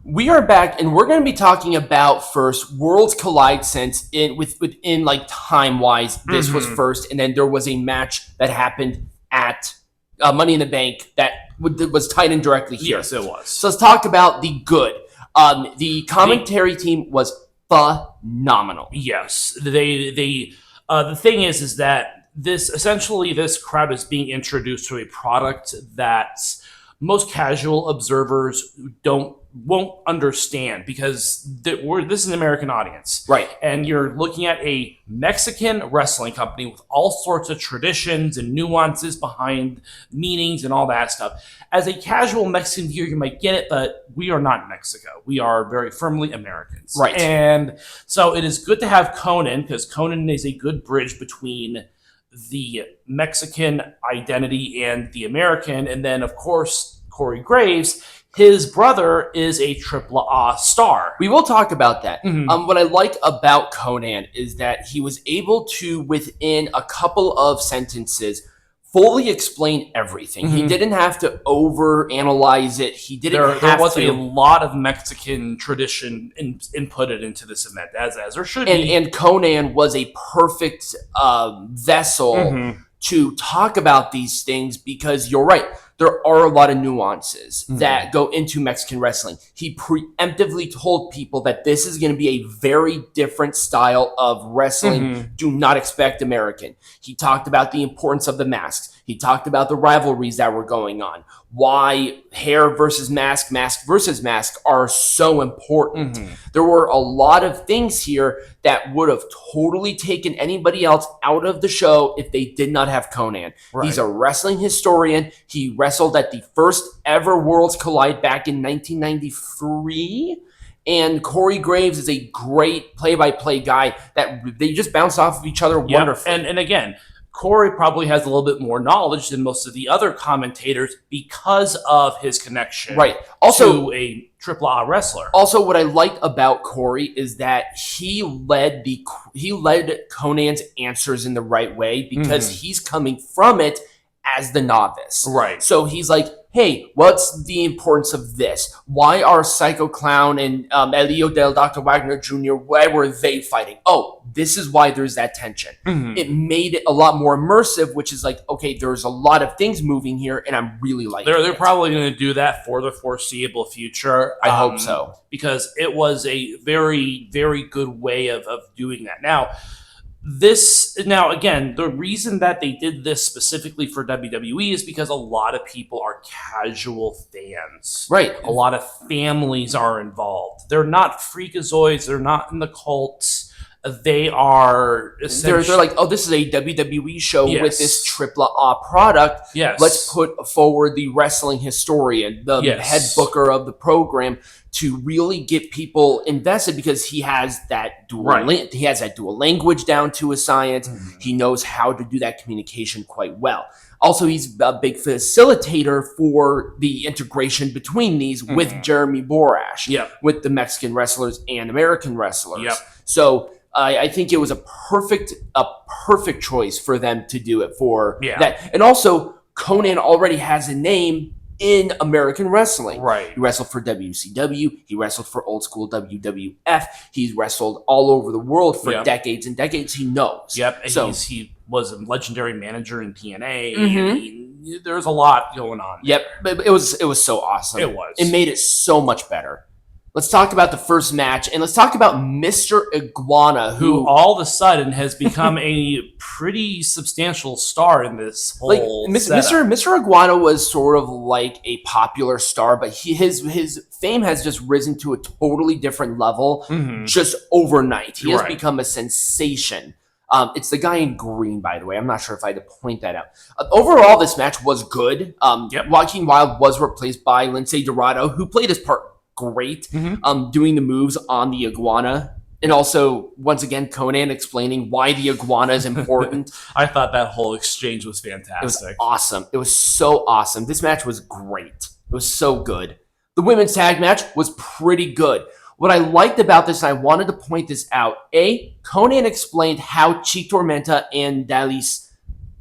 We are back, and we're going to be talking about first Worlds Collide since within like time wise, this was first, and then there was a match that happened at Money in the Bank that was tied in directly here. Yes, it was. So let's talk about the good. The commentary team was phenomenal. Yes, the thing is that this crowd is being introduced to a product that most casual observers won't understand, because this is an American audience, right? And you're looking at a Mexican wrestling company with all sorts of traditions and nuances behind meanings and all that stuff. As a casual Mexican viewer, you might get it, but we are not Mexico. We are very firmly Americans, right? And so it is good to have Conan, because Conan is a good bridge between the Mexican identity and the American. And then, of course, Corey Graves, his brother, is a AAA star. We will talk about that. What I like about Conan is that he was able to, within a couple of sentences, fully explain everything. He didn't have to overanalyze it. He didn't there was a lot of Mexican tradition inputted into this event, as there should be. And Conan was a perfect vessel to talk about these things, because you're right. There are a lot of nuances that go into Mexican wrestling. He preemptively told people that this is going to be a very different style of wrestling. Do not expect American. He talked about the importance of the masks. He talked about the rivalries that were going on, why hair versus mask, mask versus mask are so important. There were a lot of things here that would have totally taken anybody else out of the show if they did not have Conan. Right. He's a wrestling historian. He wrestled at the first ever Worlds Collide back in 1993. And Corey Graves is a great play-by-play guy that they just bounce off of each other wonderfully. And again, Corey probably has a little bit more knowledge than most of the other commentators because of his connection to a AAA wrestler. Also, what I liked about Corey is that he led Conan's answers in the right way, because he's coming from it as the novice. Right. So he's like, hey, what's the importance of this? Why are Psycho Clown and Elio del Dr. Wagner Jr., why were they fighting? Oh, this is why there's that tension. It made it a lot more immersive, which is like, okay, there's a lot of things moving here, and I'm really liking it. They're probably going to do that for the foreseeable future. I hope so. Because it was a very, very good way of doing that. Now, again, the reason that they did this specifically for WWE is because a lot of people are casual fans. Right. A lot of families are involved. They're not freakazoids. They're not in the cults. They are they're like, oh, this is a WWE show with this AAA product. Yes. Let's put forward the wrestling historian, the head booker of the program, to really get people invested, because he has that dual language down to a science. He knows how to do that communication quite well. Also, he's a big facilitator for the integration between these with Jeremy Borash, with the Mexican wrestlers and American wrestlers. So I think it was a perfect choice for them to do it for that. And also, Conan already has a name in American wrestling. Right. He wrestled for WCW. He wrestled for old school WWF. He's wrestled all over the world for decades and decades. He knows. Yep. So he was a legendary manager in TNA. There's a lot going on. Yep. But it was so awesome. It was. It made it so much better. Let's talk about the first match, and let's talk about Mr. Iguana, who all of a sudden has become a pretty substantial star in this whole Mr. Iguana was sort of like a popular star, but his fame has just risen to a totally different level just overnight. He has become a sensation. It's the guy in green, by the way. I'm not sure if I had to point that out. Overall, this match was good. Joaquin Wilde was replaced by Lince Dorado, who played his part great, doing the moves on the Iguana. And also, once again, Conan explaining why the Iguana is important. I thought that whole exchange was fantastic. It was awesome. It was so awesome. This match was great. It was so good. The women's tag match was pretty good. What I liked about this, and I wanted to point this out, Conan explained how Chi Tormenta and Dalys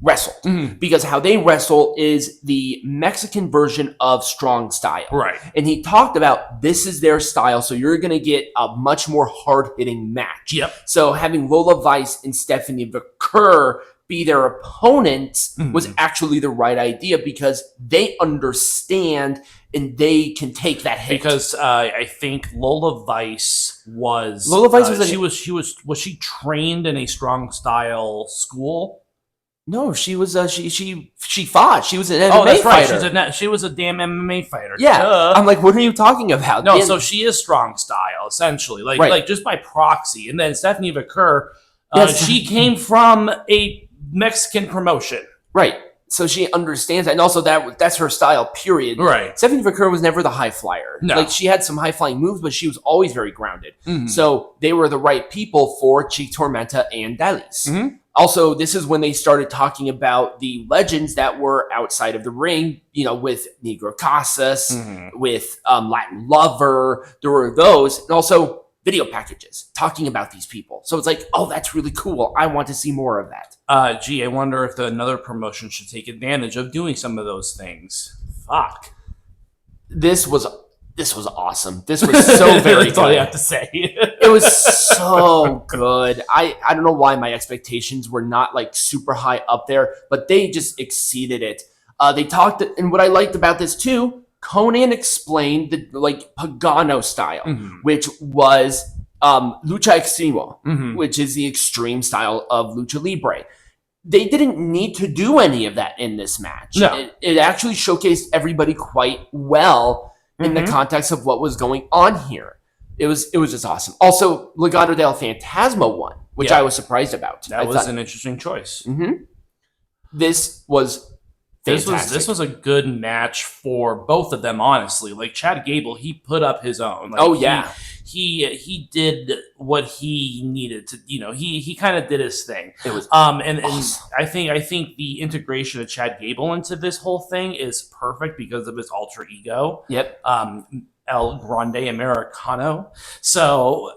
wrestled. Because how they wrestle is the Mexican version of strong style. Right. And he talked about this is their style, so you're going to get a much more hard-hitting match. Yep. So having Lola Vice and Stephanie Vaquer be their opponents was actually the right idea because they understand and they can take that hit. Because I think Lola Vice was she trained in a strong style school? No, she was she fought. She was an MMA oh, that's fighter. Right. She was a damn MMA fighter. Yeah. Duh. I'm like, what are you talking about? No, so she is strong style essentially, like just by proxy. And then Stephanie Vaquer, she came from a Mexican promotion, right? So she understands that, and also that's her style. Period. Right. Stephanie Vaquer was never the high flyer. No. Like she had some high flying moves, but she was always very grounded. So they were the right people for Chic Tormenta and Dalys. Also, this is when they started talking about the legends that were outside of the ring, with Negro Casas, with Latin Lover. There were those, and also video packages talking about these people. So it's like, oh, that's really cool. I want to see more of that. I wonder if another promotion should take advantage of doing some of those things. Fuck. This was awesome. This was so very That's good. all you have to say. It was so good. I don't know why my expectations were not like super high up there, but they just exceeded it. They talked, and what I liked about this too, Conan explained the Pagano style, which was lucha extremo, which is the extreme style of lucha libre. They didn't need to do any of that in this match. No. It actually showcased everybody quite well in the context of what was going on here. It was just awesome. Also, Legado del Fantasma won, which I was surprised about. That was an interesting choice. This was fantastic. This was a good match for both of them, honestly. Like Chad Gable, he put up his own. He did what he needed to. He kind of did his thing. It was and awesome. I think the integration of Chad Gable into this whole thing is perfect because of his alter ego. Yep. El Grande Americano. So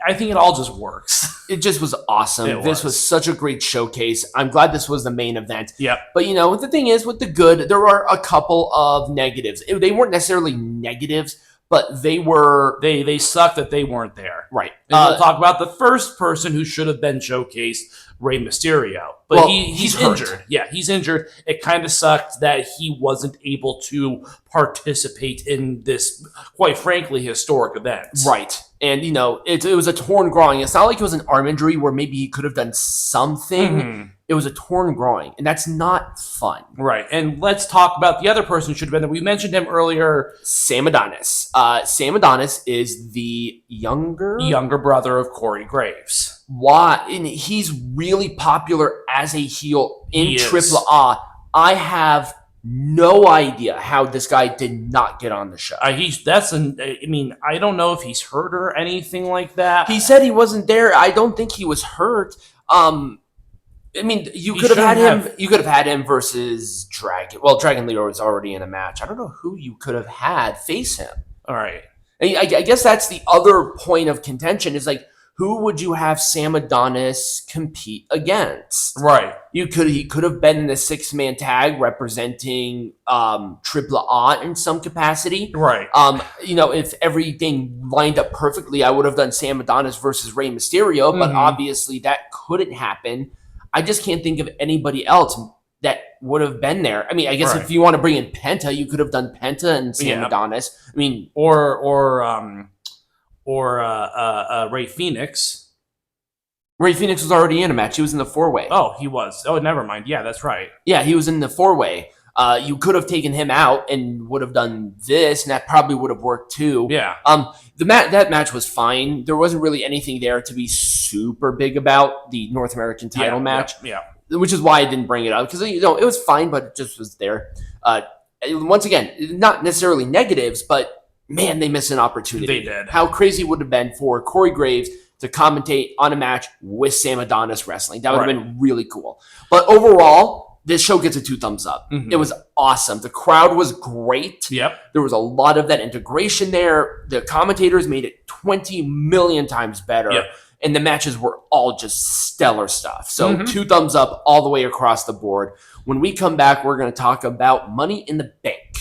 I think it all just works. It just was awesome. This was such a great showcase. I'm glad this was the main event. Yep. But the thing is, with the good, there are a couple of negatives. They weren't necessarily negatives, but they were... They suck that they weren't there. Right. And we'll talk about the first person who should have been showcased, Rey Mysterio. But he's injured. Hurt. Yeah, he's injured. It kind of sucked that he wasn't able to participate in this, quite frankly, historic event. Right. And, it was a torn groin. It's not like it was an arm injury where maybe he could have done something. It was a torn groin, and that's not fun. Right. And let's talk about the other person who should have been there. We mentioned him earlier. Sam Adonis. Sam Adonis is the younger brother of Corey Graves. Why? And he's really popular as a heel in AAA. I have no idea how this guy did not get on the show. I don't know if he's hurt or anything like that. He said he wasn't there. I don't think he was hurt. You could have had him. You could have had him versus Dragon. Well, Dragon Leroy was already in a match. I don't know who you could have had face him. All right. I guess that's the other point of contention is like, who would you have Sam Adonis compete against? Right. He could have been in the 6-man tag representing AAA in some capacity. Right. If everything lined up perfectly, I would have done Sam Adonis versus Rey Mysterio, but obviously that couldn't happen. I just can't think of anybody else that would have been there. I guess if you want to bring in Penta, you could have done Penta and Sam Adonis. Or Ray Phoenix. Ray Phoenix was already in a match. He was in the 4-way. Oh, he was. Oh, never mind. Yeah, that's right. Yeah, he was in the 4-way. You could have taken him out and would have done this, and that probably would have worked too. Yeah. That match was fine. There wasn't really anything there to be super big about the North American title match. Yeah. Which is why I didn't bring it up because it was fine, but it just was there. Once again, not necessarily negatives, but man, they missed an opportunity. They did. How crazy would it have been for Corey Graves to commentate on a match with Sam Adonis wrestling? That would have been really cool. But overall, this show gets a 2 thumbs up. It was awesome. The crowd was great. Yep. There was a lot of that integration there. The commentators made it 20 million times better. Yep. and the matches were all just stellar stuff. So 2 thumbs up all the way across the board. When we come back, we're going to talk about Money in the Bank.